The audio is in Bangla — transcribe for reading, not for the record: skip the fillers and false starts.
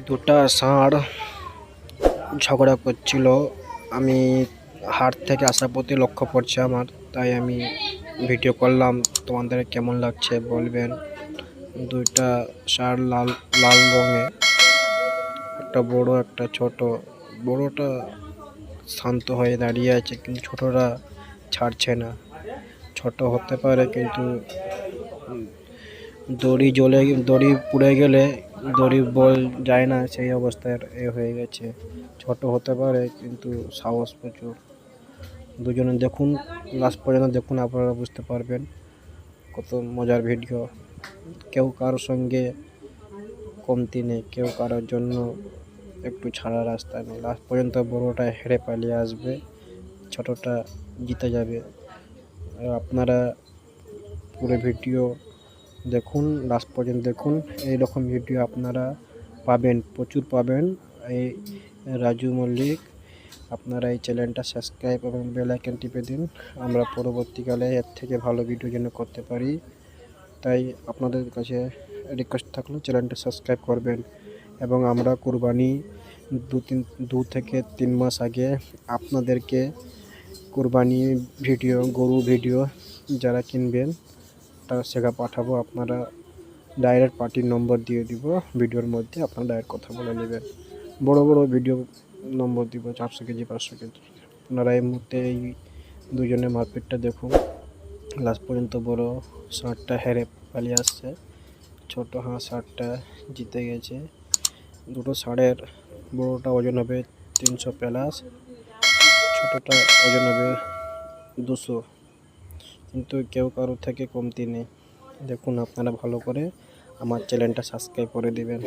দুটা ষাঁড় ঝগড়া করছিল। আমি হাট থেকে আসার প্রতি লক্ষ্য পড়ছে আমার, তাই আমি ভিডিও করলাম। তোমাদের কেমন লাগছে বলবেন। দুইটা ষাঁড় লাল লাল রঙের, একটা বড় একটা ছোট। বড়টা শান্ত হয়ে দাঁড়িয়ে আছে, কিন্তু ছোটরা ছাড়ছে না। ছোট হতে পারে, কিন্তু দড়ি পুড়ে গেলে দড়ি বল যায় না, সেই অবস্থায় হয়ে গেছে। ছোট হতে পারে, কিন্তু সাহস প্রচুর। দুজনে দেখুন, লাস্ট পর্যন্ত দেখুন, আপনারা বুঝতে পারবেন কত মজার ভিডিও। কেউ কারোর সঙ্গে কমতি নেই, কেউ কারোর জন্য একটু ছাড়া রাস্তা নেই। লাস্ট পর্যন্ত বড়টা হেরে পালিয়ে আসবে, ছোটটা জিতে যাবে। আপনারা পুরো ভিডিও দেখুন, লাস্ট পর্যন্ত দেখুন। এইরকম ভিডিও আপনারা পাবেন, প্রচুর পাবেন। এই রাজু মল্লিক, আপনারা এই চ্যানেলটা সাবস্ক্রাইব এবং বেল আইকন টিপে দিন। আমরা পরবর্তীকালে এর থেকে ভালো ভিডিও যেন করতে পারি, তাই আপনাদের কাছে রিকোয়েস্ট থাকলো চ্যানেলটা সাবস্ক্রাইব করবেন। এবং আমরা কুরবানি 2 থেকে 3 মাস আগে আপনাদেরকে কুরবানি ভিডিও, গরু ভিডিও যারা কিনবেন তারা সেটা পাঠাবো। আপনারা ডাইরেক্ট পার্টির নম্বর দিয়ে দিব ভিডিওর মধ্যে, আপনারা ডাইরেক্ট কথা বলে নেবেন। বড় বড় ভিডিও নম্বর দিব, 400 কেজি 500 কেজি। আপনারা এই মুহূর্তে এই দুজনের মারপিটটা দেখুন লাস্ট পর্যন্ত। বড় ষাঁড়টা হেরে পালিয়ে আসছে, ছোট ষাঁড়টা জিতে গেছে। দুটো ষাঁড়ের বড়টা ওজন হবে 300+, ছোটটা ওজন হবে 200, কিন্তু কেউ কারো থেকে কমতি নেই। দেখুন, আপনারা ভালো করে আমার চ্যানেলটা সাবস্ক্রাইব করে দিবেন।